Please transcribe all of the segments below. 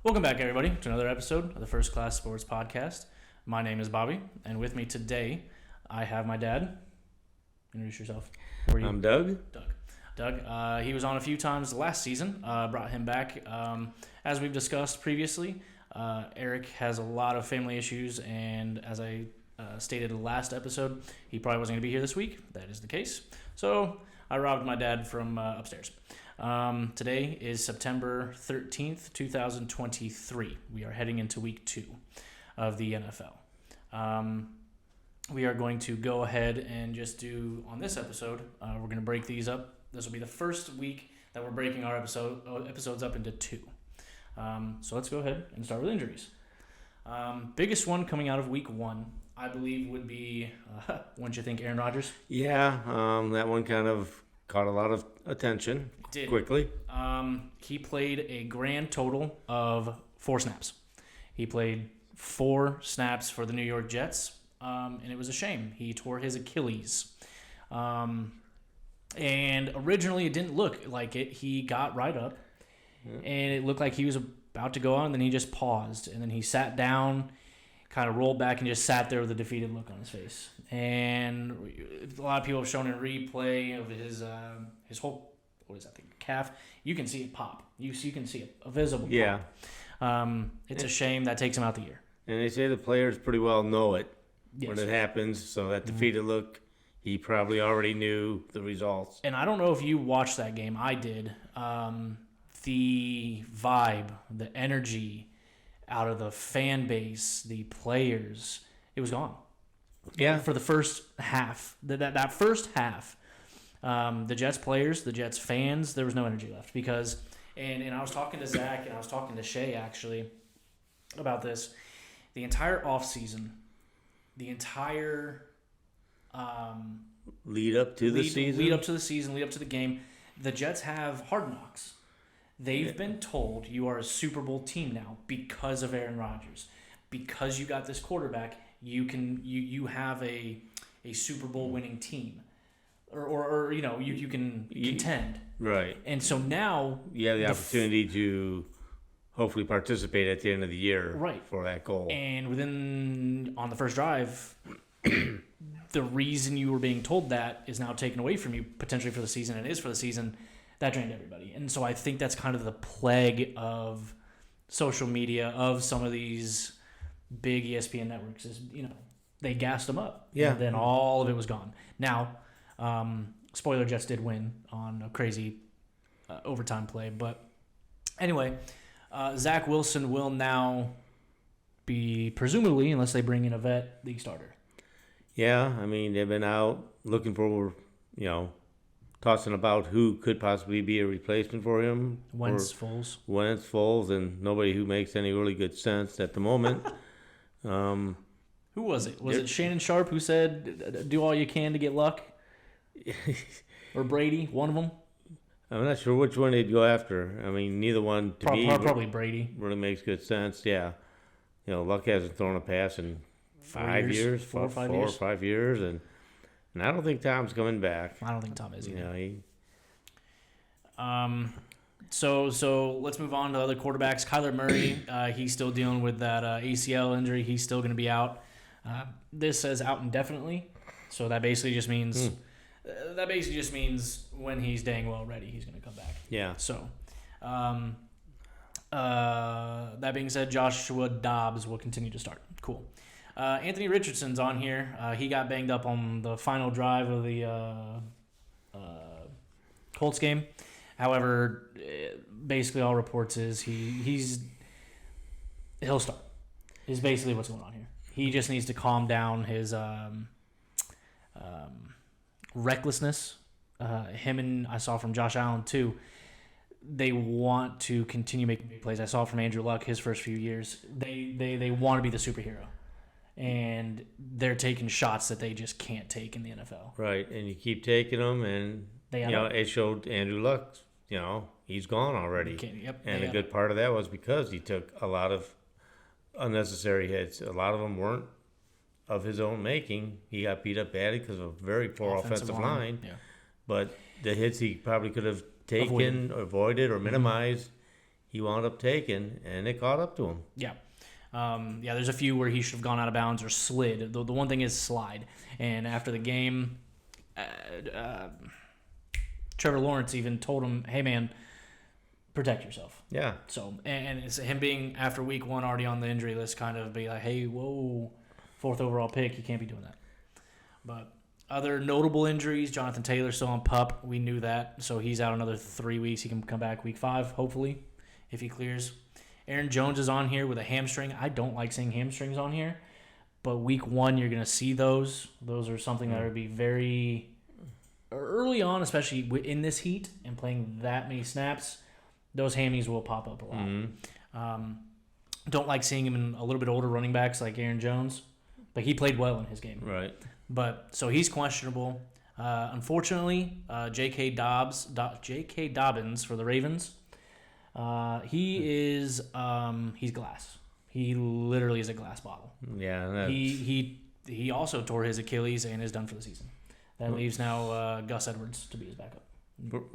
Welcome back, everybody, to another episode of the First Class Sports Podcast. My name is Bobby, and with me today, I have my dad. Introduce yourself. Who are you? I'm Doug. Doug. He was on a few times last season. Brought him back. As we've discussed previously, Eric has a lot of family issues, and as I stated in the last episode, he probably wasn't going to be here this week. That is the case. So I robbed my dad from upstairs. Today is September 13th, 2023. We are heading into week 2 of the NFL. We are going to go ahead and just do, on this episode, we're going to break these up. This will be the first week that we're breaking our episodes up into 2. So let's go ahead and start with injuries. Biggest one coming out of week 1, I believe, would be, wouldn't you think, Aaron Rodgers? Yeah, that one kind of caught a lot of attention quickly. He played a grand total of 4 snaps. He played 4 snaps for the New York Jets, and it was a shame. He tore his Achilles. And originally it didn't look like it. He got right up, and it looked like he was about to go on, and then he just paused, and then he sat down, kind of rolled back, and just sat there with a defeated look on his face. And a lot of people have shown a replay of his whole, what is that thing, calf. You can see it pop. You can see a visible pop. It's a shame that takes him out the year. And they say the players pretty well know it when it happens. So that defeated look, he probably already knew the results. And I don't know if you watched that game. I did. The vibe, the energy out of the fan base, the players, it was gone. Yeah. For the first half. That first half, the Jets players, the Jets fans, there was no energy left. Because, and I was talking to Zach and I was talking to Shay, actually, about this. The entire offseason, the entire lead up to the season, lead up to the game, the Jets have Hard Knocks. They've been told you are a Super Bowl team now because of Aaron Rodgers. Because you got this quarterback, you have a Super Bowl winning team. Or you can contend. Right. And so now you have the opportunity to hopefully participate at the end of the year for that goal. And on the first drive, the reason you were being told that is now taken away from you potentially for the season, and it is for the season. That drained everybody. And so I think that's kind of the plague of social media, of some of these big ESPN networks, is, they gassed them up. Yeah. And then all of it was gone. Now, spoiler, Jets did win on a crazy overtime play. But anyway, Zach Wilson will now be, presumably, unless they bring in a vet, the starter. Yeah, I mean, they've been out looking for, tossing about who could possibly be a replacement for him. Wentz, Foles, and nobody who makes any really good sense at the moment. Who was it? Was it Shannon Sharp who said, do all you can to get luck? Or Brady, one of them? I'm not sure which one they'd go after. I mean, neither one to me probably Brady. Really makes good sense, yeah. Luck hasn't thrown a pass in 5 years, 4 or 5 years, and I don't think Tom's coming back. I don't think Tom is either. So let's move on to other quarterbacks. Kyler Murray, he's still dealing with that ACL injury. He's still going to be out. This says out indefinitely, so that basically just means when he's dang well ready, he's going to come back. Yeah. So, that being said, Joshua Dobbs will continue to start. Cool. Anthony Richardson's on here. He got banged up on the final drive of the Colts game. However, basically all reports is he'll start. Is basically what's going on here. He just needs to calm down his recklessness. Him and I saw from Josh Allen too. They want to continue making big plays. I saw from Andrew Luck his first few years. They want to be the superhero. And they're taking shots that they just can't take in the NFL. Right, and you keep taking them, and it showed Andrew Luck. He's gone already. And a good part of that was because he took a lot of unnecessary hits. A lot of them weren't of his own making. He got beat up badly because of a very poor offensive line. Yeah. But the hits he probably could have taken, avoided or minimized, he wound up taking, and it caught up to him. Yeah. There's a few where he should have gone out of bounds or slid. The one thing is slide. And after the game, Trevor Lawrence even told him, hey, man, protect yourself. Yeah. So, and it's him being, after week 1, already on the injury list, kind of be like, hey, whoa, 4th overall pick, you can't be doing that. But other notable injuries, Jonathan Taylor still on PUP. We knew that. So he's out another 3 weeks. He can come back week 5, hopefully, if he clears. Aaron Jones is on here with a hamstring. I don't like seeing hamstrings on here. But week 1, you're going to see those. Those are something that would be very early on, especially in this heat and playing that many snaps. Those hammies will pop up a lot. Mm-hmm. Don't like seeing him in a little bit older running backs like Aaron Jones. But he played well in his game. Right. But so he's questionable. Unfortunately, J.K. Dobbins for the Ravens. He's glass. He literally is a glass bottle. Yeah. He also tore his Achilles and is done for the season. That leaves now Gus Edwards to be his backup.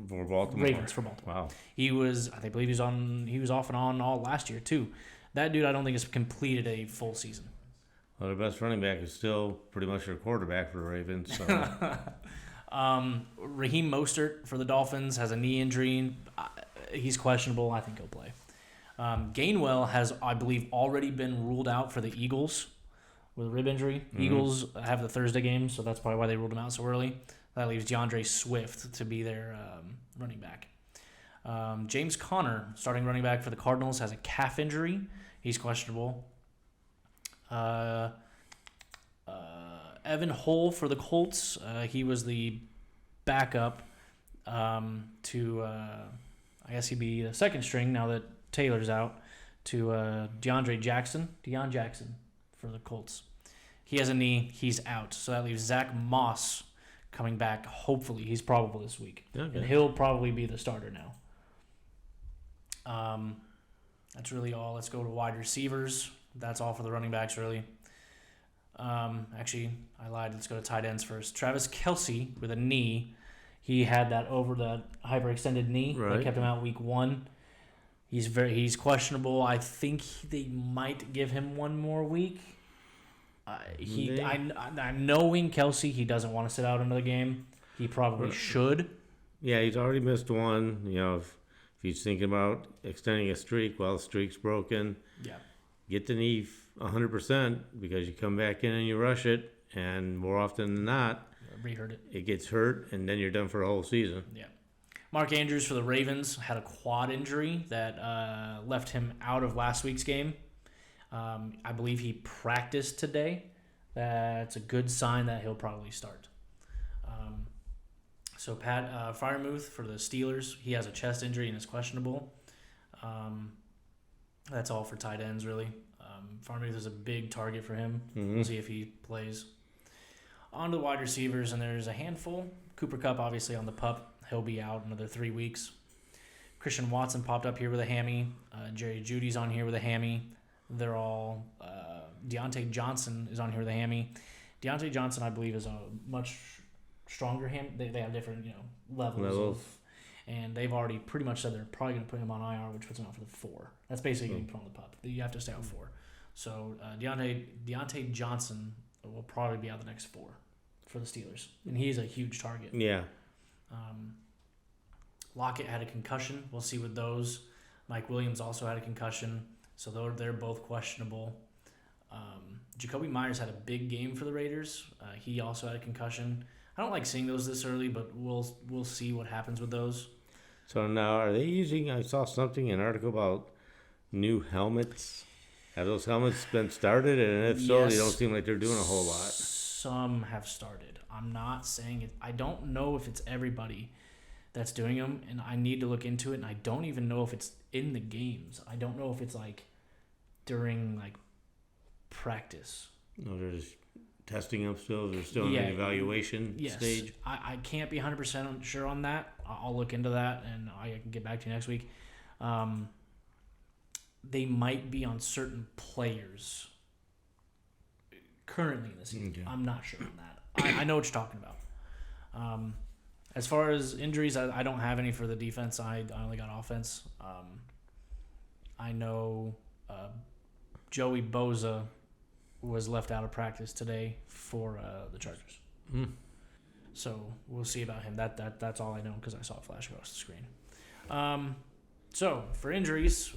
For Baltimore. Ravens for Baltimore. Wow. He was off and on all last year too. That dude I don't think has completed a full season. Well, their best running back is still pretty much their quarterback for the Ravens. So. Raheem Mostert for the Dolphins has a knee injury. He's questionable. I think he'll play. Gainwell has, I believe, already been ruled out for the Eagles with a rib injury. Mm-hmm. Eagles have the Thursday game, so that's probably why they ruled him out so early. That leaves DeAndre Swift to be their running back. James Conner, starting running back for the Cardinals, has a calf injury. He's questionable. Evan Hull for the Colts. He was the backup to, I guess he'd be the second string now that Taylor's out, to Deon Jackson for the Colts. He has a knee. He's out. So that leaves Zach Moss coming back. Hopefully. He's probable this week. Okay. And he'll probably be the starter now. That's really all. Let's go to wide receivers. That's all for the running backs, really. Actually, I lied. Let's go to tight ends first. Travis Kelce with a knee. He had that over the hyperextended knee. Right. That kept him out week 1. He's questionable. I think they might give him one more week. I'm knowing Kelce, he doesn't want to sit out another game. He probably should. Yeah, he's already missed one. If he's thinking about extending a streak, well, the streak's broken. Yeah. Get the knee 100% because you come back in and you rush it, and more often than not, re-hurt it. It gets hurt, and then you're done for a whole season. Yeah. Mark Andrews for the Ravens had a quad injury that left him out of last week's game. I believe he practiced today. That's a good sign that he'll probably start. So Pat Freiermuth for the Steelers, he has a chest injury and is questionable. That's all for tight ends, really. Freiermuth is a big target for him. Mm-hmm. We'll see if he plays. On to the wide receivers, and there's a handful. Cooper Kupp, obviously, on the PUP. He'll be out another 3 weeks. Christian Watson popped up here with a hammy. Jerry Jeudy's on here with a hammy. They're all... Deontay Johnson is on here with a hammy. Deontay Johnson, I believe, is a much stronger hammy. They have different, levels of... And they've already pretty much said they're probably going to put him on IR, which puts him out for the 4. That's basically getting put on the PUP. You have to stay out 4. So Deontay Johnson will probably be out the next 4 for the Steelers. And he's a huge target. Yeah. Lockett had a concussion. We'll see with those. Mike Williams also had a concussion. So they're both questionable. Jacoby Myers had a big game for the Raiders. He also had a concussion. I don't like seeing those this early, but we'll see what happens with those. So now, are they using? I saw something, an article about new helmets. Have those helmets been started? And if so, they don't seem like they're doing a whole lot. Some have started. I'm not saying it. I don't know if it's everybody that's doing them, and I need to look into it. And I don't even know if it's in the games. I don't know if it's during practice. No, they're just testing them still. They're still in the evaluation stage. I can't be 100% sure on that. I'll look into that, and I can get back to you next week. They might be on certain players currently in the season. Okay. I'm not sure on that. I know what you're talking about. As far as injuries, I don't have any for the defense side. I only got offense. I know Joey Bosa was left out of practice today for the Chargers. So we'll see about him. That's all I know because I saw it flash across the screen. So for injuries,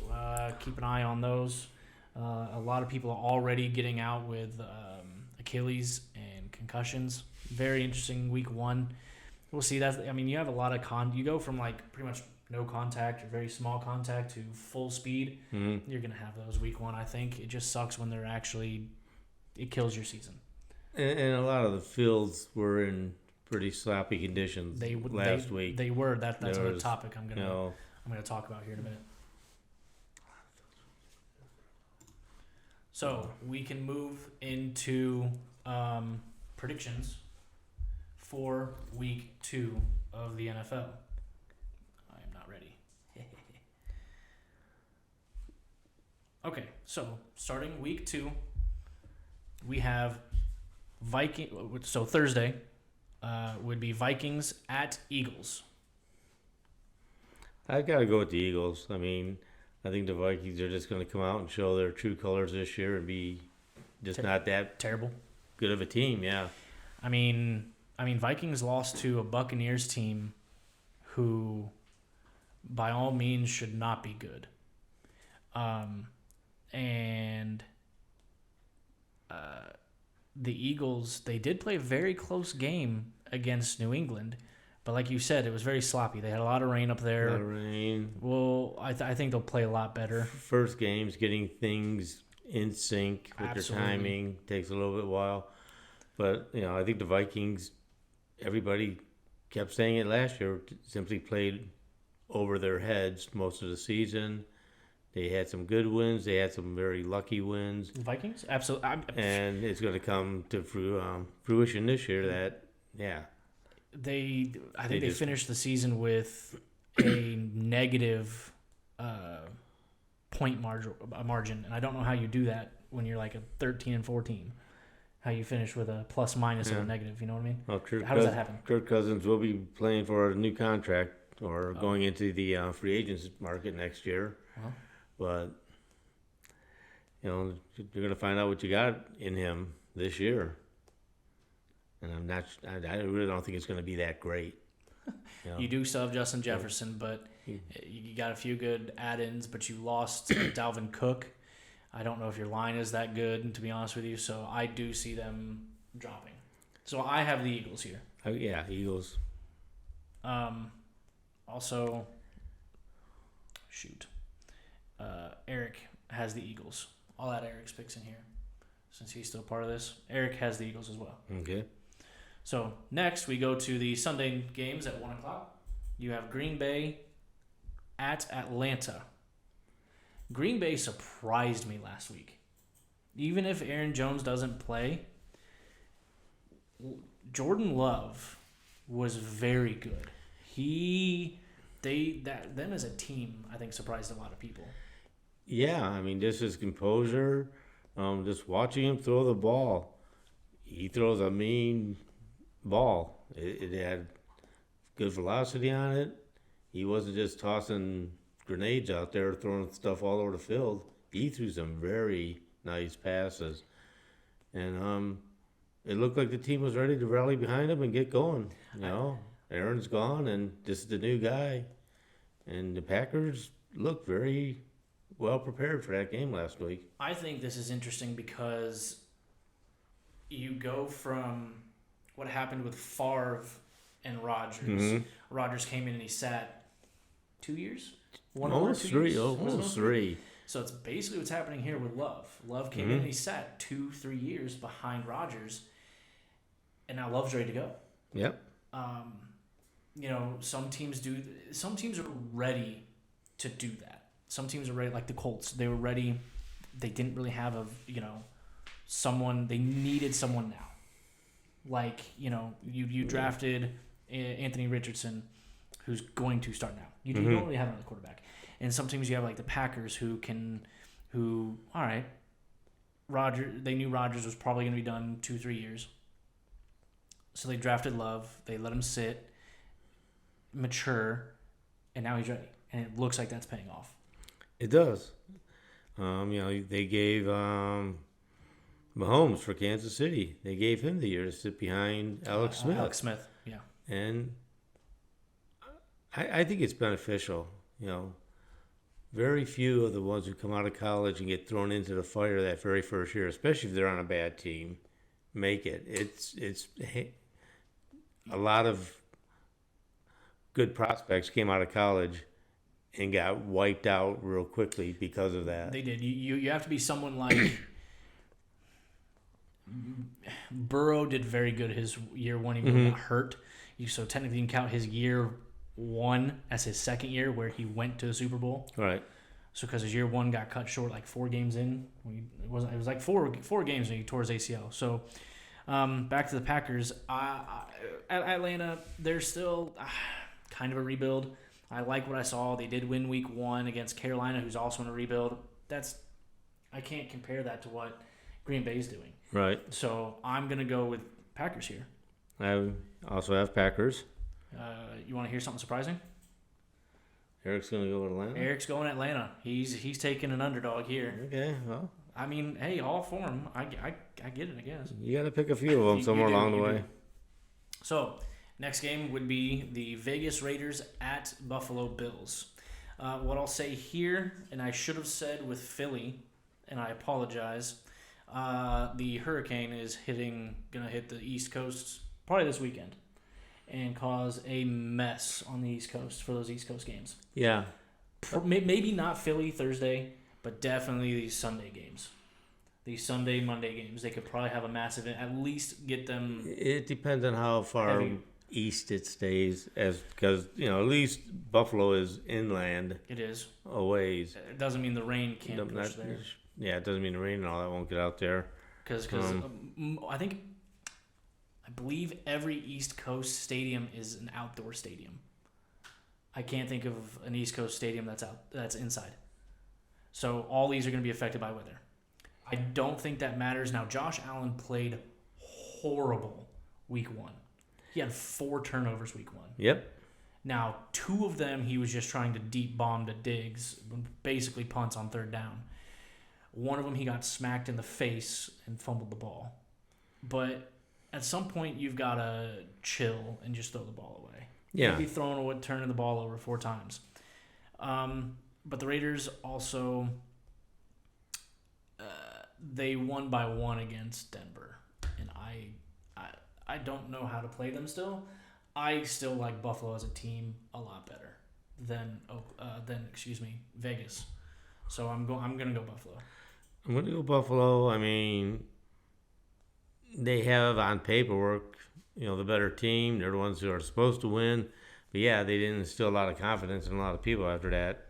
keep an eye on those. A lot of people are already getting out with Achilles and concussions. Very interesting week 1. We'll see that. I mean, you have a lot of you go from like pretty much no contact or very small contact to full speed. You're gonna have those week 1. I think it just sucks when they're actually. It kills your season. And a lot of the fields were in pretty sloppy conditions last week. They were. That's another topic I'm gonna talk about here in a minute. So we can move into predictions for week 2 of the NFL. I am not ready. Okay, so starting week 2, we have So Thursday would be Vikings at Eagles. I've got to go with the Eagles. I mean, I think the Vikings are just going to come out and show their true colors this year and be just not that terrible, good of a team. Yeah. I mean, Vikings lost to a Buccaneers team who, by all means, should not be good. And the Eagles, they did play a very close game against New England. But like you said, it was very sloppy. They had a lot of rain up there. A lot of rain. Well, I think they'll play a lot better. First game's getting things in sync with their timing. Takes a little bit while. But, I think the Vikings, everybody kept saying it last year, simply played over their heads most of the season. They had some good wins. They had some very lucky wins. Vikings? Absolutely. And it's going to come to fruition this year that, I think they finished the season with a negative point margin, and I don't know how you do that when you're like a 13-14. How you finish with a plus minus or a negative? You know what I mean? Well, how does that happen? Kirk Cousins will be playing for a new contract or going into the free agents market next year, but you're going to find out what you got in him this year. And I really don't think it's going to be that great. You do still have Justin Jefferson, but you got a few good add-ins, but you lost Dalvin Cook. I don't know if your line is that good, to be honest with you, so I do see them dropping. So I have the Eagles here. Eagles. Also, Eric has the Eagles. I'll add Eric's picks in here since he's still part of this. Eric has the Eagles as well. Okay. So next we go to the Sunday games at 1 o'clock. You have Green Bay at Atlanta. Green Bay surprised me last week. Even if Aaron Jones doesn't play, Jordan Love was very good. Them as a team, I think, surprised a lot of people. Yeah, I mean, just his composure, just watching him throw the ball. He throws a mean ball. It had good velocity on it. He wasn't just tossing grenades out there, throwing stuff all over the field. He threw some very nice passes. And it looked like the team was ready to rally behind him and get going. Aaron's gone, and this is the new guy. And the Packers looked very well prepared for that game last week. I think this is interesting because you go from what happened with Favre and Rodgers. Mm-hmm. Rodgers came in and he sat 2 years? Almost 2 years? Almost three. So it's basically what's happening here with Love. Love came in and he sat 2-3 years behind Rodgers, and now Love's ready to go. Yep. Some teams are ready to do that. Some teams are ready, like the Colts. They were ready. They didn't really have someone. They needed someone now. Like, you drafted Anthony Richardson, who's going to start now. You don't really have another quarterback. And some teams you have like the Packers all right, they knew Rodgers was probably going to be done 2-3 years. So they drafted Love. They let him sit, mature, and now he's ready. And it looks like that's paying off. It does. They gave Mahomes for Kansas City. They gave him the year to sit behind Alex Smith. Alex Smith, yeah. And I think it's beneficial. Very few of the ones who come out of college and get thrown into the fire that very first year, especially if they're on a bad team, make it. It's a lot of good prospects came out of college and got wiped out real quickly because of that. They did. You have to be someone like Burrow did very good his year one. He got hurt. So technically you can count his year one as his second year where he went to the Super Bowl. Right. So because his year one got cut short like 4 games in. It was like four games when he tore his ACL. So back to the Packers. At Atlanta, they're still kind of a rebuild. I like what I saw. They did win week 1 against Carolina, who's also in a rebuild. I can't compare that to what Green Bay's doing. Right. So I'm going to go with Packers here. I also have Packers. You want to hear something surprising? Eric's going to go with Atlanta? Eric's going Atlanta. He's taking an underdog here. Okay, well. I mean, hey, all for him. I get it, I guess. You got to pick a few of them somewhere along the way. So, next game would be the Vegas Raiders at Buffalo Bills. What I'll say here, and I should have said with Philly, and I apologize, the hurricane is going to hit the East Coast probably this weekend and cause a mess on the East Coast for those East Coast games. Yeah. Maybe not Philly Thursday, but definitely these Sunday games. These Sunday, Monday games. They could probably have a massive, at least get them. It depends on how far east it stays, because at least Buffalo is inland. It is. A ways. It doesn't mean the rain can't push there. Yeah, it doesn't mean the rain and all that won't get out there. Because I believe every East Coast stadium is an outdoor stadium. I can't think of an East Coast stadium that's inside. So all these are going to be affected by weather. I don't think that matters. Now, Josh Allen played horrible week 1. He had 4 turnovers week 1. Yep. Now, 2 of them he was just trying to deep bomb to Diggs, basically punts on 3rd down. One of them he got smacked in the face and fumbled the ball. But at some point you've got to chill and just throw the ball away. Yeah. You'd be turning the ball over 4 times. But the Raiders also, they won by 1 against Denver. And I don't know how to play them still. I still like Buffalo as a team a lot better than Vegas. So I'm going to go Buffalo. I'm going to go Buffalo. I mean, they have on paperwork, the better team. They're the ones who are supposed to win. But yeah, they didn't instill a lot of confidence in a lot of people after that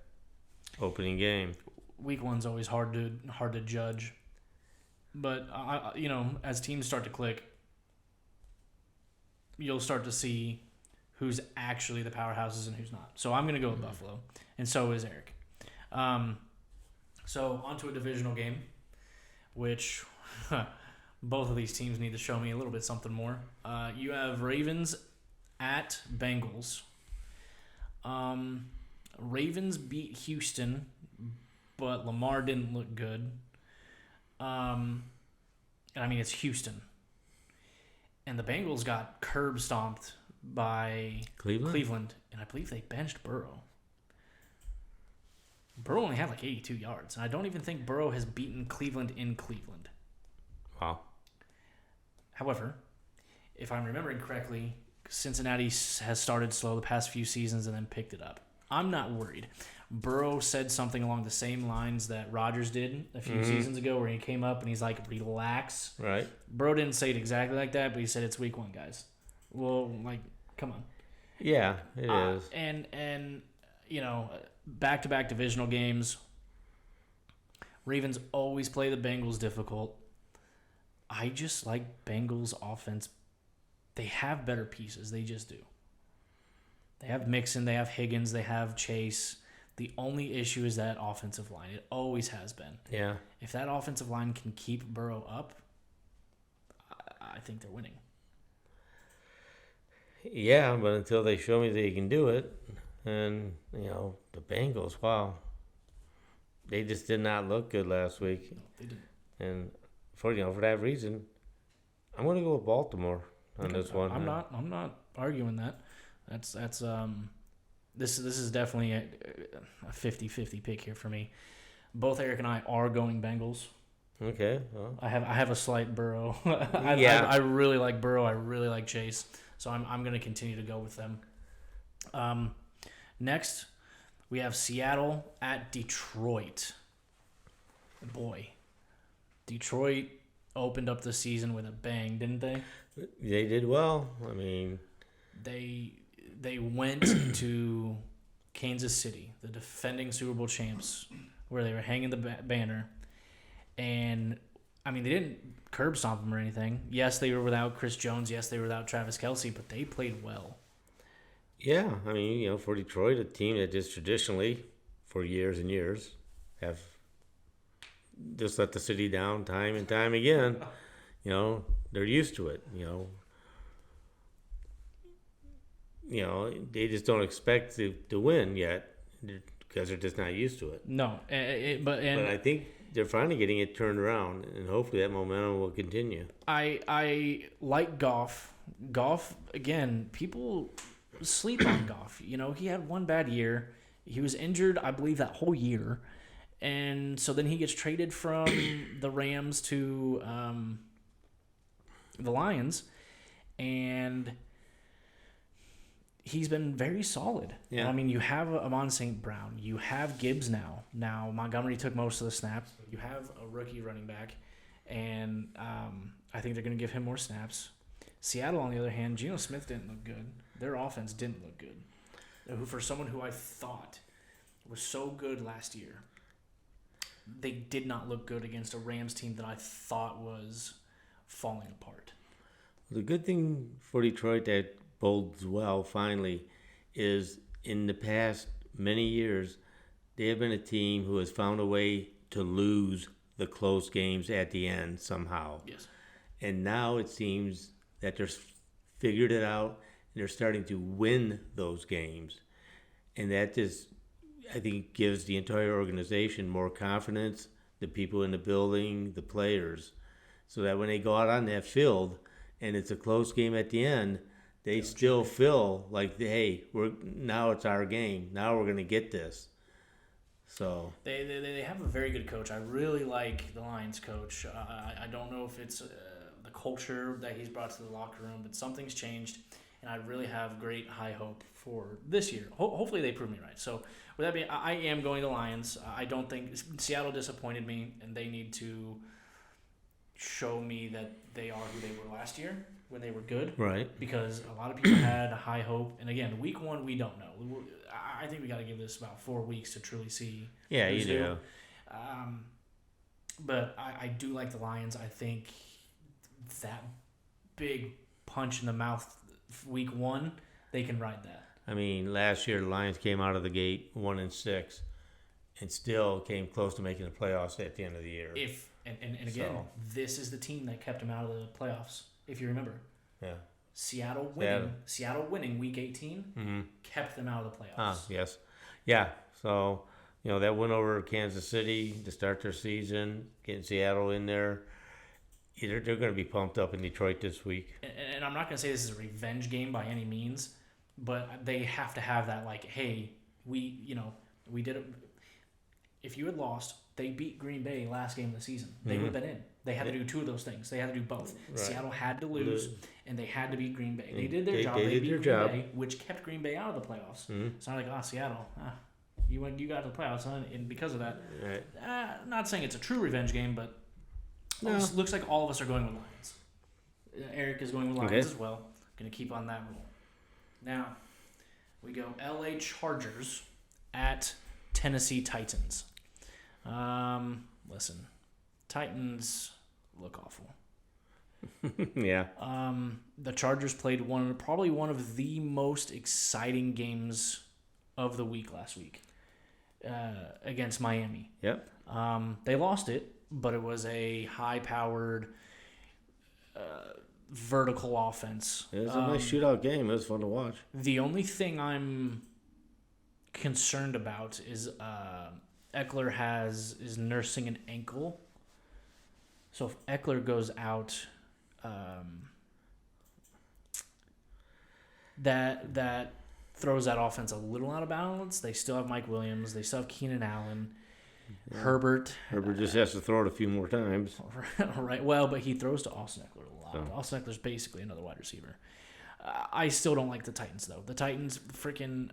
opening game. Week 1's always hard to judge. But as teams start to click, you'll start to see who's actually the powerhouses and who's not. So I'm going to go with Buffalo, and so is Eric. So on to a divisional game, which both of these teams need to show me a little bit something more. You have Ravens at Bengals. Ravens beat Houston, but Lamar didn't look good. It's Houston. And the Bengals got curb stomped by Cleveland, and I believe they benched Burrow. Burrow only had like 82 yards, and I don't even think Burrow has beaten Cleveland in Cleveland. Wow. However, if I'm remembering correctly, Cincinnati has started slow the past few seasons and then picked it up. I'm not worried. Burrow said something along the same lines that Rodgers did a few seasons ago, where he came up and he's like, relax. Right. Burrow didn't say it exactly like that, but he said it's week 1, guys. Well, come on. Yeah, it is. And back-to-back divisional games. Ravens always play the Bengals difficult. I just like Bengals offense. They have better pieces. They just do. They have Mixon. They have Higgins. They have Chase. The only issue is that offensive line. It always has been. Yeah. If that offensive line can keep Burrow up, I think they're winning. Yeah, but until they show me they can do it, and the Bengals, wow, they just did not look good last week. No, they didn't. And for that reason, I'm going to go with Baltimore on this one. I'm not arguing that. This is definitely a 50-50 pick here for me. Both Eric and I are going Bengals. Okay. Well. I have a slight Burrow. I really like Burrow. I really like Chase. So I'm going to continue to go with them. Next, we have Seattle at Detroit. Boy, Detroit opened up the season with a bang, didn't they? They did well. I mean, they went to Kansas City, the defending Super Bowl champs, where they were hanging the banner. And, I mean, they didn't curb stomp them or anything. Yes, they were without Chris Jones. Yes, they were without Travis Kelce, but they played well. Yeah, I mean, for Detroit, a team that just traditionally, for years and years, have just let the city down time and time again. They're used to it. They just don't expect to win yet because they're just not used to it. No, but I think they're finally getting it turned around, and hopefully that momentum will continue. I like Goff. Goff, again, people sleep on Goff. He had one bad year. He was injured, I believe, that whole year. And so then he gets traded from the Rams to the Lions. And he's been very solid. Yeah. I mean, you have Amon St. Brown. You have Gibbs now. Now, Montgomery took most of the snaps. You have a rookie running back. And I think they're going to give him more snaps. Seattle, on the other hand, Geno Smith didn't look good. Their offense didn't look good. For someone who I thought was so good last year, they did not look good against a Rams team that I thought was falling apart. The good thing for Detroit that bodes well, finally, is in the past many years, they have been a team who has found a way to lose the close games at the end somehow. Yes. And now it seems that they're figured it out and they're starting to win those games. And that just, I think, gives the entire organization more confidence, the people in the building, the players, so that when they go out on that field and it's a close game at the end, they still feel like, hey, now it's our game. Now we're going to get this. So they have a very good coach. I really like the Lions coach. I don't know if it's the culture that he's brought to the locker room, but something's changed, and I really have great high hope for this year. Hopefully they prove me right. So with that being, I am going to Lions. I don't think Seattle disappointed me, and they need to show me that they are who they were last year when they were good. Right. Because a lot of people had high hope. And again, week one, we don't know. I think we got to give this about 4 weeks to truly see. Yeah, you do. But I do like the Lions. I think that big punch in the mouth week one, they can ride that. I mean, last year the Lions came out of the gate 1-6 and still came close to making the playoffs at the end of the year. And again, this is the team that kept them out of the playoffs, if you remember. Yeah. Seattle winning week 18 kept them out of the playoffs. Yes. Yeah. So, that win over Kansas City to start their season, getting Seattle in there, they're going to be pumped up in Detroit this week. And I'm not going to say this is a revenge game by any means, but they have to have that, like, hey, we did it. If you had lost, they beat Green Bay last game of the season. They would have been in. They had to do two of those things. They had to do both. Right. Seattle had to lose, and they had to beat Green Bay. They did their job. They beat Green Bay, which kept Green Bay out of the playoffs. It's not like, Seattle, you got to the playoffs, huh? And because of that, right. Not saying it's a true revenge game, but looks like all of us are going with Lions. Eric is going with Lions as well. Going to keep on that rule. Now, we go LA Chargers at Tennessee Titans. Listen, Titans look awful. Yeah. The Chargers played probably one of the most exciting games of the week last week against Miami. Yep. They lost it, but it was a high-powered vertical offense. It was a nice shootout game. It was fun to watch. The only thing I'm concerned about is Eckler is nursing an ankle. So if Eckler goes out, that throws that offense a little out of balance. They still have Mike Williams. They still have Keenan Allen. Yeah. Herbert just has to throw it a few more times. Right. Well, but he throws to Austin Eckler a lot. So. Austin Eckler's basically another wide receiver. I still don't like the Titans, though. The Titans, freaking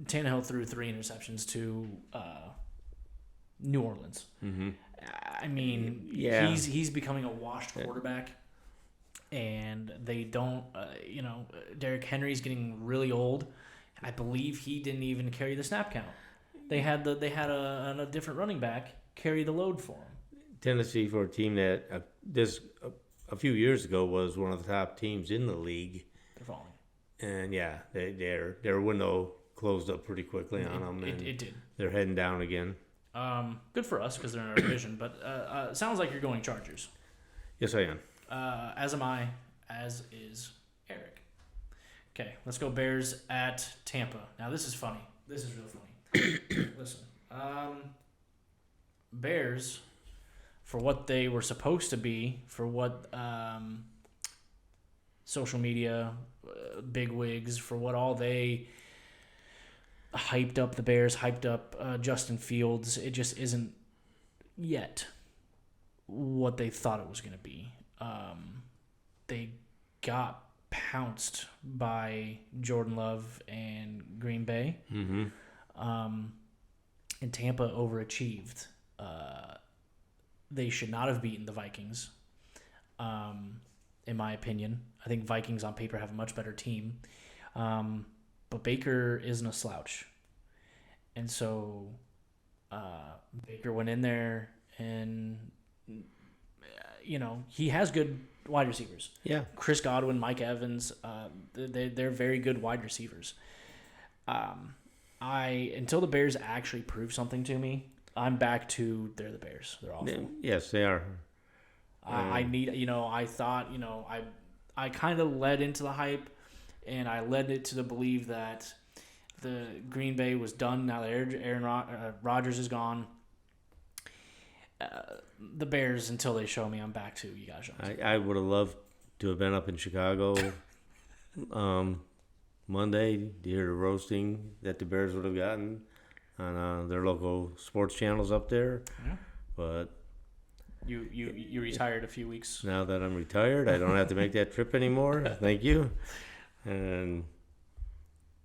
Tannehill threw 3 interceptions to New Orleans. Mm-hmm. I mean, he's becoming a washed quarterback, and they don't. Derrick Henry's getting really old. I believe he didn't even carry the snap count. They had a different running back carry the load for him. Tennessee, for a team that a few years ago was one of the top teams in the league. They're falling. And their window closed up pretty quickly on them. It did. They're heading down again. Good for us because they're in our division. But sounds like you're going Chargers. Yes, I am. As am I. As is Eric. Okay, let's go Bears at Tampa. Now this is funny. This is real funny. Listen, Bears, for what they were supposed to be, for what social media bigwigs, for what all they hyped up the Bears, hyped up Justin Fields, it just isn't yet what they thought it was going to be. They got pounced by Jordan Love and Green Bay. Mm-hmm. And Tampa overachieved. They should not have beaten the Vikings, in my opinion. I think Vikings on paper have a much better team. But Baker isn't a slouch. And so Baker went in there and, he has good wide receivers. Yeah. Chris Godwin, Mike Evans, they're very good wide receivers. Until the Bears actually prove something to me, I'm back to they're the Bears. They're awful. Yes, they are. I need, I thought, I kind of led into the hype, and I led it to the belief that the Green Bay was done now that Aaron Rodgers is gone. The Bears, until they show me, I'm back to you guys. I would have loved to have been up in Chicago Monday to hear the roasting that the Bears would have gotten on their local sports channels up there. Yeah. But you retired a few weeks. Now that I'm retired, I don't have to make that trip anymore. Thank you. And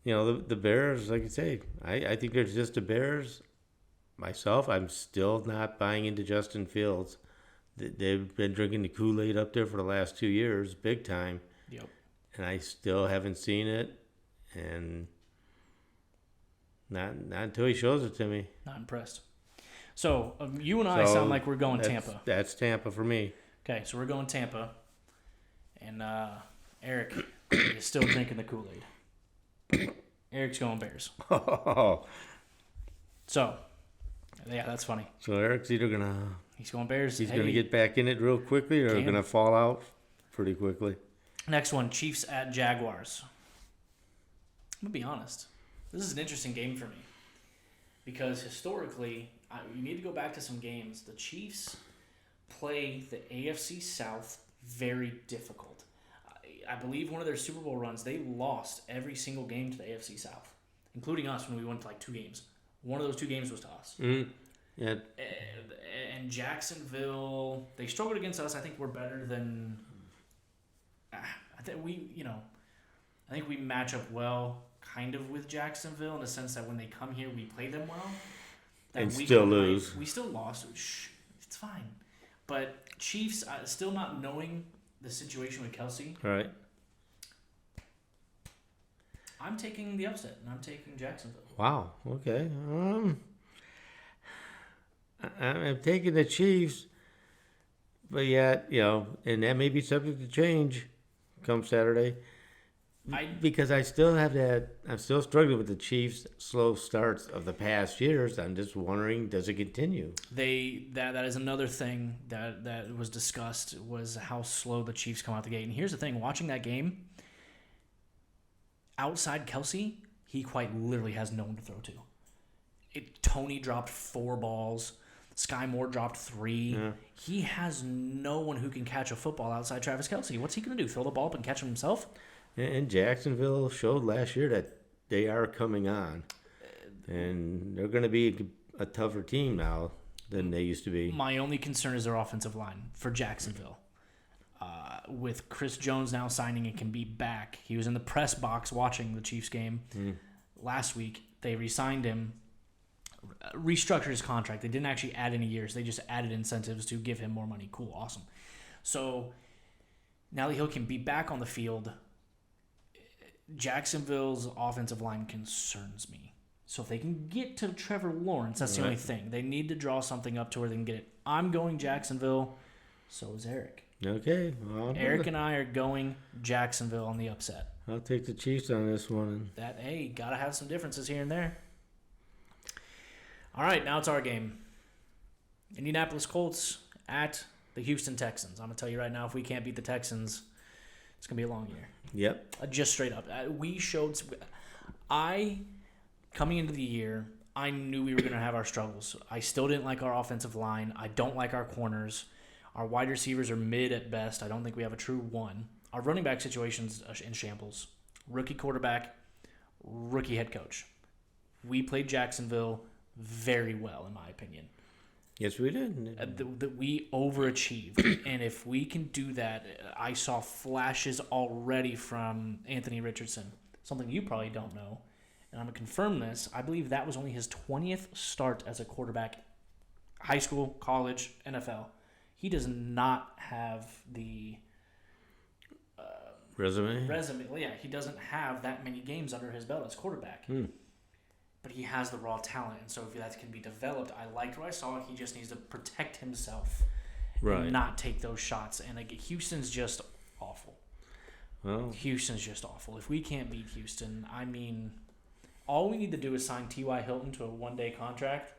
the Bears, like I say, I think they're just the Bears. Myself, I'm still not buying into Justin Fields. They've been drinking the Kool-Aid up there for the last 2 years, big time. Yep. And I still haven't seen it. And not until he shows it to me. Not impressed. So you and I sound like we're going Tampa. That's Tampa for me. Okay, so we're going Tampa. And Eric is still drinking the Kool-Aid. Eric's going Bears. So, yeah, that's funny. So Eric's either he's going Bears. He's going to get back in it real quickly or going to fall out pretty quickly. Next one, Chiefs at Jaguars. I'm going to be honest. This is an interesting game for me. Because historically, you need to go back to some games. The Chiefs play the AFC South very difficult. I believe one of their Super Bowl runs, they lost every single game to the AFC South, including us when we went to 2 games. One of those 2 games was to us. Mm-hmm. Yeah. And Jacksonville, they struggled against us. I think we're better than. I think we match up well, kind of, with Jacksonville in the sense that when they come here, we play them well. And still lose. We still lost. It's fine. But Chiefs, still not knowing the situation with Kelsey. Right. I'm taking the upset, and I'm taking Jacksonville. Wow. Okay. I'm taking the Chiefs, but yet, and that may be subject to change come Saturday. Because I still have that. I'm still struggling with the Chiefs' slow starts of the past years. I'm just wondering, does it continue? That is another thing that was discussed, was how slow the Chiefs come out the gate. And here's the thing: watching that game, outside Kelsey, he quite literally has no one to throw to. Tony dropped 4 balls. Sky Moore dropped 3. Yeah. He has no one who can catch a football outside Travis Kelce. What's he going to do? Throw the ball up and catch him himself? And Jacksonville showed last year that they are coming on. And they're going to be a tougher team now than they used to be. My only concern is their offensive line for Jacksonville. With Chris Jones now signing and can be back. He was in the press box watching the Chiefs game last week. They re-signed him, restructured his contract. They didn't actually add any years. They just added incentives to give him more money. Cool, awesome. So now that he can be back on the field, Jacksonville's offensive line concerns me. So if they can get to Trevor Lawrence, that's the only thing. They need to draw something up to where they can get it. I'm going Jacksonville. So is Eric. Okay. Well, Eric and I are going Jacksonville on the upset. I'll take the Chiefs on this one. Gotta have some differences here and there. All right, now it's our game. Indianapolis Colts at the Houston Texans. I'm going to tell you right now, if we can't beat the Texans, it's going to be a long year. Yep. Just straight up. Coming into the year, I knew we were going to have our struggles. I still didn't like our offensive line. I don't like our corners. Our wide receivers are mid at best. I don't think we have a true one. Our running back situation's in shambles. Rookie quarterback, rookie head coach. We played Jacksonville very well, in my opinion. Yes, we did. We overachieved. And if we can do that, I saw flashes already from Anthony Richardson, something you probably don't know. And I'm going to confirm this. I believe that was only his 20th start as a quarterback, high school, college, NFL. He does not have the resume. Well, yeah, he doesn't have that many games under his belt as quarterback. But he has the raw talent, and so if that can be developed, I liked what I saw. He just needs to protect himself and not take those shots. And Houston's just awful. Well, Houston's just awful. If we can't beat Houston, I mean, all we need to do is sign T.Y. Hilton to a one-day contract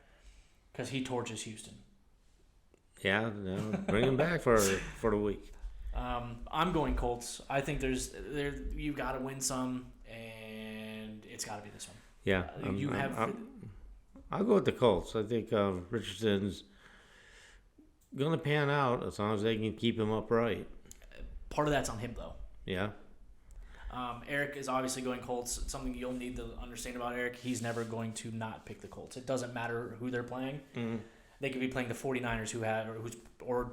because he torches Houston. Yeah, bring him back for the week. I'm going Colts. I think you've got to win some, and it's got to be this one. Yeah, I'll go with the Colts. I think Richardson's going to pan out as long as they can keep him upright. Part of that's on him, though. Yeah. Eric is obviously going Colts. It's something you'll need to understand about Eric. He's never going to not pick the Colts. It doesn't matter who they're playing. Mm-hmm. They could be playing the 49ers or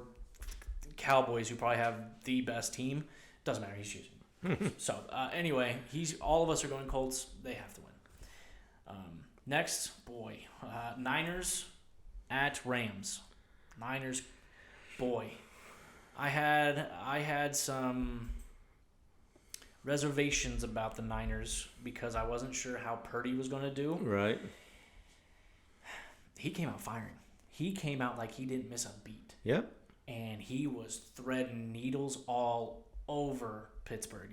Cowboys who probably have the best team. Doesn't matter. He's choosing. So, anyway, all of us are going Colts. They have to win. Next, Niners at Rams. Niners, I had some reservations about the Niners because I wasn't sure how Purdy was going to do. Right. He came out firing. He came out like he didn't miss a beat. Yep. And he was threading needles all over Pittsburgh.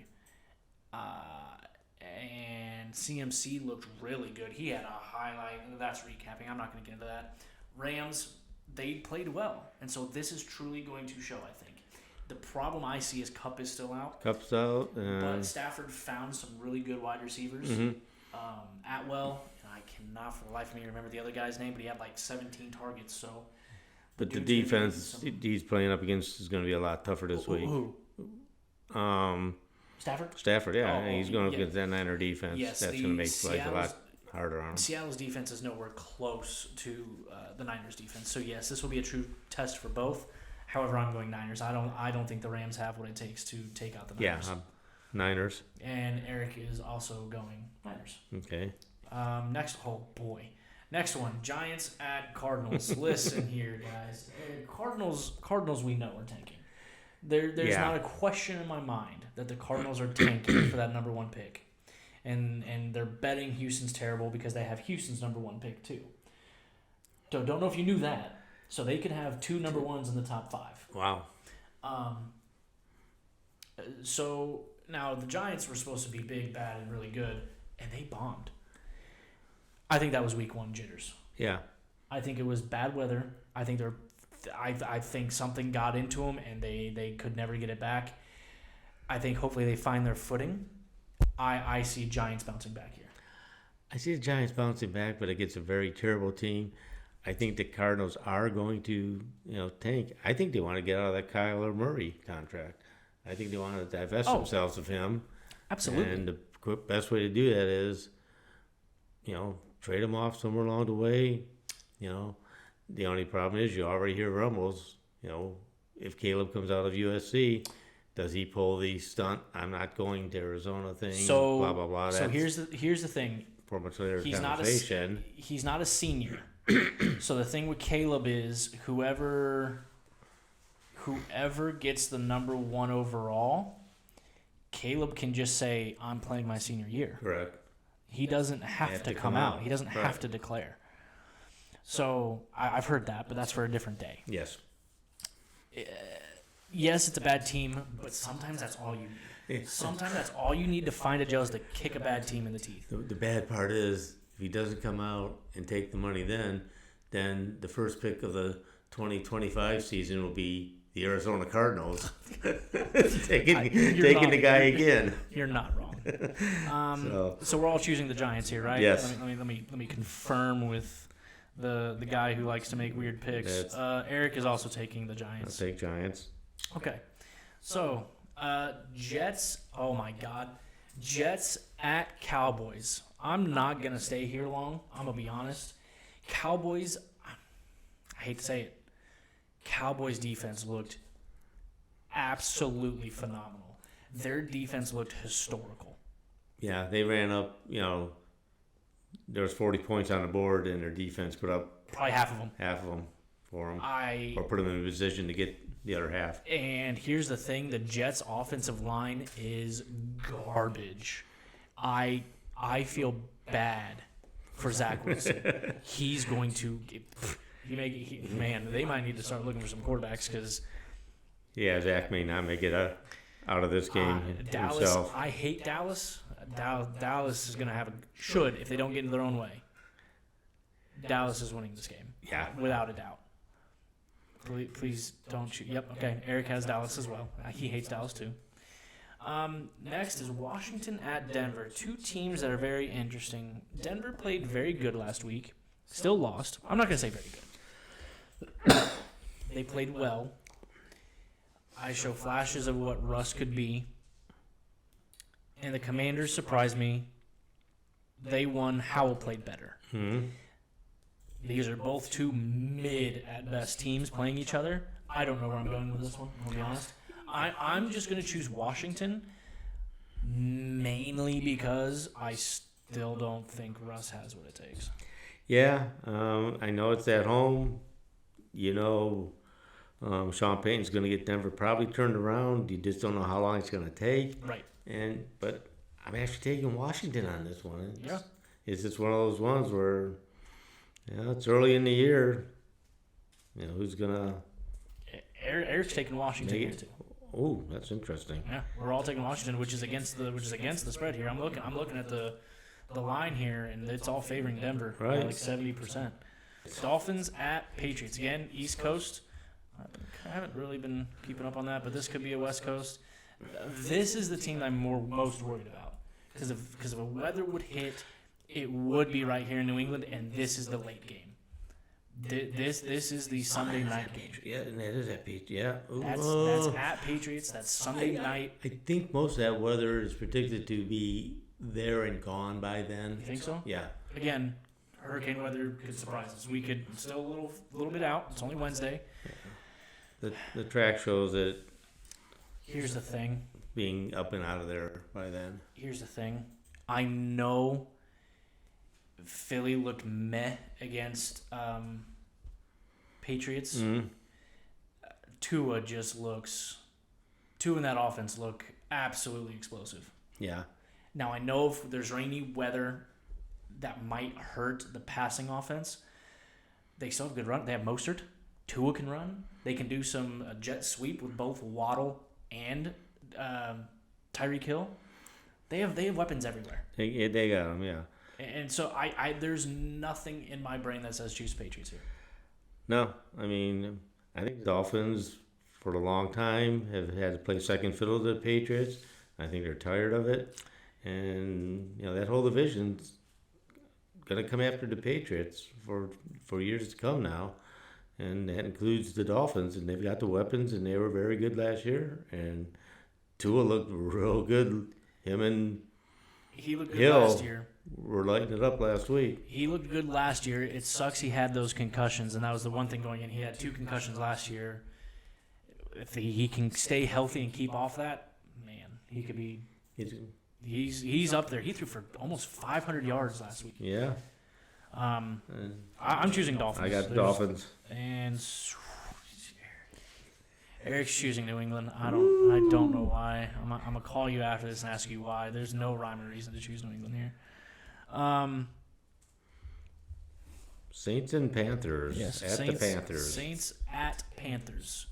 And CMC looked really good. He had a highlight. That's recapping. I'm not going to get into that. Rams, they played well. And so this is truly going to show, I think. The problem I see is Kupp is still out. Kupp's out. But Stafford found some really good wide receivers. Mm-hmm. Atwell, and I cannot for the life of me remember the other guy's name, but he had like 17 targets. So, but the defense he's playing up against is going to be a lot tougher this week. Who? Stafford, yeah. He's going up against that Niner defense. Yes, that's going to make life a lot harder on him. Seattle's defense is nowhere close to the Niners' defense. So yes, this will be a true test for both. However, I'm going Niners. I don't think the Rams have what it takes to take out the Niners. Yeah, Niners. And Eric is also going Niners. Okay. Next one, Giants at Cardinals. Listen here, guys. Cardinals we know are tanking. There's not a question in my mind that the Cardinals are tanking for that number one pick. And they're betting Houston's terrible because they have Houston's number one pick too. Don't know if you knew that. So they could have 2 number ones in the top 5. Wow. So now the Giants were supposed to be big, bad, and really good, and they bombed. I think that was week 1 jitters. Yeah. I think it was bad weather. I think something got into them, and they could never get it back. I think hopefully they find their footing. I see Giants bouncing back here. I see the Giants bouncing back, but against a very terrible team. I think the Cardinals are going to, tank. I think they want to get out of that Kyler Murray contract. I think they want to divest themselves of him. Absolutely. And the best way to do that is, trade him off somewhere along the way. The only problem is you already hear rumbles. If Caleb comes out of USC, does he pull the stunt? I'm not going to Arizona thing. So blah blah blah. So here's the thing. For much later he's conversation. He's not a senior. So the thing with Caleb is whoever gets the number 1 overall, Caleb can just say, I'm playing my senior year. Correct. He doesn't have to come out. He doesn't have to declare. So I've heard that, but that's for a different day. Yes. Yes, it's a bad team, but sometimes that's all you need. Sometimes that's all you need to find a Joe is to kick a bad team in the teeth. The bad part is if he doesn't come out and take the money then the first pick of the 2025 season will be the Arizona Cardinals taking the guy again. You're not wrong. So we're all choosing the Giants here, right? Yes. Let me confirm with the guy who likes to make weird picks. Eric is also taking the Giants. I'll take Giants. Okay. So Jets. Oh my God. Jets at Cowboys. I'm not gonna stay here long. I'm gonna be honest. Cowboys. I hate to say it. Cowboys defense looked absolutely phenomenal. Their defense looked historical. Yeah, they ran up, there was 40 points on the board and their defense put up probably half of them. Half of them for them. Or put them in a position to get the other half. And here's the thing, the Jets offensive line is garbage. I feel bad for Zach Wilson. He's going to they might need to start looking for some quarterbacks because Zach may not make it out of this game Dallas, himself. I hate Dallas. Dallas is going to should if they don't get in their own way. Dallas is winning this game. Yeah, without a doubt. Please don't shoot. Yep. Okay. Eric has Dallas as well. He hates Dallas too. Next is Washington at Denver. Two teams that are very interesting. Denver played very good last week. Still lost. I'm not going to say very good. They played well. I show flashes of what Russ could be. And the Commanders surprised me. They won. Howell played better. Mm-hmm. These are both two mid at best teams playing each other. I don't know where I'm going with this one, I'll be honest. I'm just going to choose Washington mainly because I still don't think Russ has what it takes. Yeah, I know it's at home. Sean Payton's going to get Denver probably turned around. You just don't know how long it's going to take. Right. But I'm actually taking Washington on this one. Yeah. It's just one of those ones where, it's early in the year. Who's going to... Eric's taking Washington here too. Oh, that's interesting. Yeah, we're all taking Washington, which is against the spread here. I'm looking at the line here, and it's all favoring Denver by like 70%. Dolphins at Patriots again, East Coast. I haven't really been keeping up on that, but this could be a West Coast. This is the team I'm most worried about because if a weather would hit, it would be right here in New England, and this is the late game. This is the Sunday night game. Yeah, and that is at Patriots. Yeah, that's at Patriots. That's Sunday night. I think most of that weather is predicted to be there and gone by then. You think so? Yeah. Again, hurricane weather could surprise us. We could still a little bit out. It's only Wednesday. The track shows that. Here's the thing. Being up and out of there by then. Here's the thing. I know Philly looked meh against Patriots. Mm-hmm. Tua in that offense look absolutely explosive. Yeah. Now I know if there's rainy weather that might hurt the passing offense. They still have a good run. They have Mostert. Tua can run. They can do some jet sweep with both Waddle and Tyreek Hill. They have weapons everywhere. They got them, yeah. And so I there's nothing in my brain that says choose Patriots here. No, I mean, I think the Dolphins for a long time have had to play second fiddle to the Patriots. I think they're tired of it. And, that whole division's going to come after the Patriots for years to come now. And that includes the Dolphins, and they've got the weapons, and they were very good last year. And Tua looked real good. Him and he looked good Hill last year. Were lighting it up last week. He looked good last year. It sucks he had those concussions, and that was the one thing going in. He had 2 concussions last year. If he can stay healthy and keep off that, man, he could be. He's up there. He threw for almost 500 yards last week. Yeah. I'm choosing Dolphins. I got Dolphins. And Eric's choosing New England. I don't know why. I'm gonna call you after this and ask you why. There's no rhyme or reason to choose New England here. Saints and Panthers. Yes, at the Panthers. Saints at Panthers.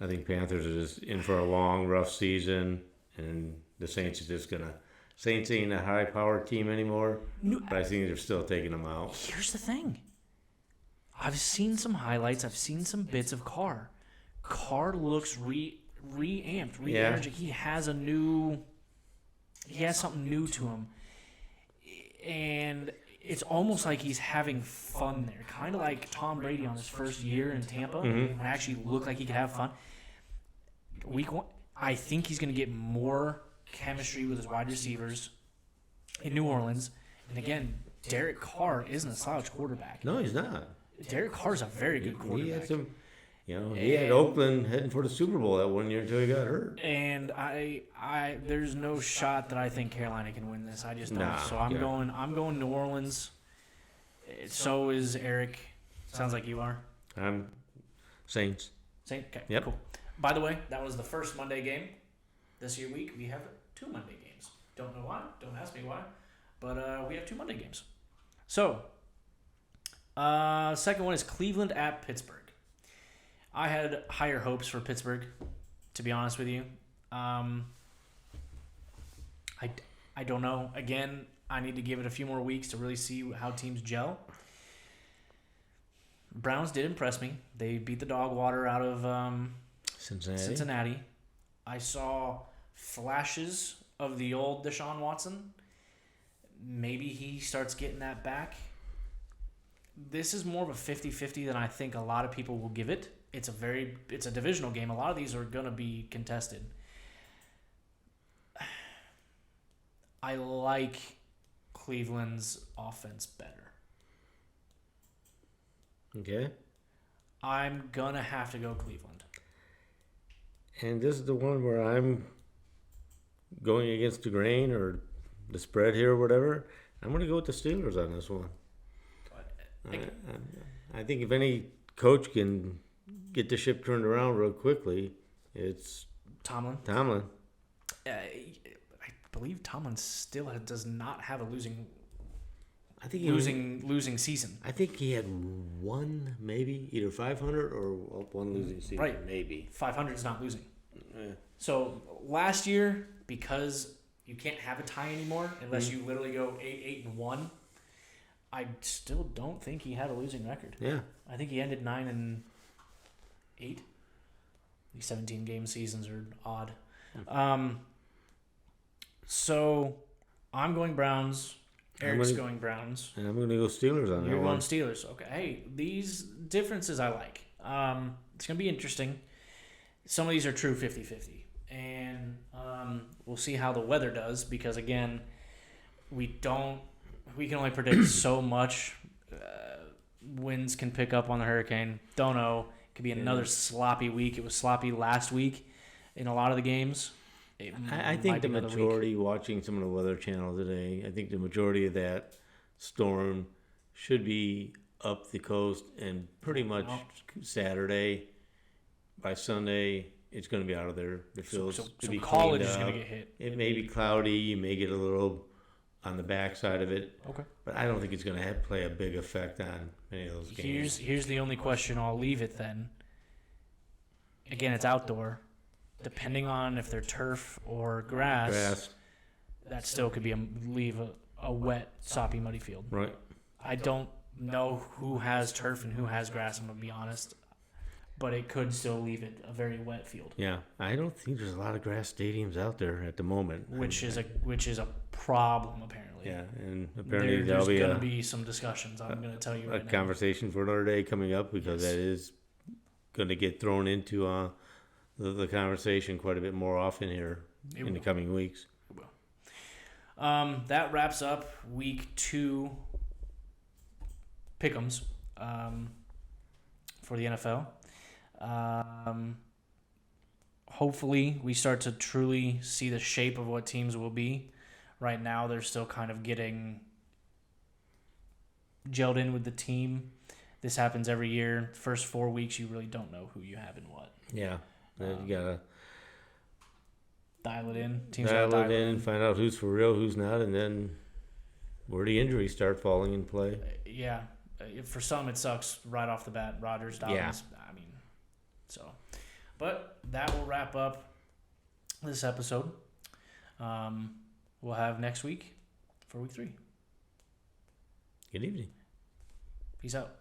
I think Panthers are just in for a long, rough season, and the Saints are just gonna. Saints ain't a high-powered team anymore, but I think they're still taking them out. Here's the thing. I've seen some highlights. I've seen some bits of Carr. Carr looks re-amped, re-energized. He has something new to him. And it's almost like he's having fun there. Kind of like Tom Brady on his first year in Tampa. When it actually looked like he could have fun. Week 1, I think he's going to get more chemistry with his wide receivers in New Orleans. And again, Derek Carr isn't a slouch quarterback. No, he's not. Derek Carr's a very good quarterback. He had some, he had Oakland heading for the Super Bowl that one year until he got hurt. And I there's no shot that I think Carolina can win this. I just don't. So I'm going New Orleans. So is Eric. Sounds like you are. I'm Saints. Saints. Okay. Yep. Cool. By the way, that was the first Monday game. This week we have 2 Monday games. Don't know why. Don't ask me why. But we have 2 Monday games. So, second one is Cleveland at Pittsburgh. I had higher hopes for Pittsburgh, to be honest with you. I don't know. Again, I need to give it a few more weeks to really see how teams gel. Browns did impress me. They beat the dog water out of Cincinnati. I saw flashes of the old Deshaun Watson. Maybe he starts getting that back. This is more of a 50-50 than I think a lot of people will give it. It's a divisional game. A lot of these are going to be contested. I like Cleveland's offense better. Okay. I'm going to have to go Cleveland. And this is the one where I'm going against the grain or the spread here or whatever. I'm going to go with the Steelers on this one. I think if any coach can get the ship turned around real quickly, it's Tomlin. I believe Tomlin still does not have a losing season. I think he had one, maybe either 500 or one losing season. Right, maybe 500 is not losing. Yeah. So last year, because you can't have a tie anymore unless you literally go 8-1. I still don't think he had a losing record. Yeah, I think he ended 9-8. These 17-game seasons are odd. So I'm going Browns. Eric's going Browns. And I'm going to go Steelers on that one. You're going Steelers. Okay. Hey, these differences I like. It's going to be interesting. Some of these are true 50-50. And we'll see how the weather does because, again, we can only predict so much. Winds can pick up on the hurricane. Don't know. It could be another sloppy week. It was sloppy last week in a lot of the games. I think the majority, watching some of the Weather Channel today, I think the majority of that storm should be up the coast and pretty much Saturday. By Sunday, it's going to be out of there. The fields to be college is going to get hit. It may be cloudy. You may get a little on the backside of it. Okay. But I don't think it's going to play a big effect on any of those games. Here's the only question. I'll leave it then. Again, it's outdoor. Depending on if they're turf or grass, that still could be a wet, soppy, muddy field. Right. I don't know who has turf and who has grass, I'm going to be honest. but it could still leave it a very wet field. Yeah, I don't think there's a lot of grass stadiums out there at the moment. Which is a problem apparently. Yeah, and apparently there's going to be some discussions. I'm going to tell you right now. A conversation for another day coming up because that is going to get thrown into the conversation quite a bit more often here in the coming weeks. It will. That wraps up week 2 pick'ems for the NFL. Hopefully we start to truly see the shape of what teams will be. Right now they're still kind of getting gelled in with the team. This happens every year. First 4 weeks you really don't know who you have in what. Yeah. You gotta dial it in. Dial it in and find out who's for real, who's not, and then where the injuries start falling in play. Yeah. For some it sucks right off the bat. Rodgers, Dobbins. Yeah. I mean, so. But that will wrap up this episode. We'll have next week for week 3. Good evening. Peace out.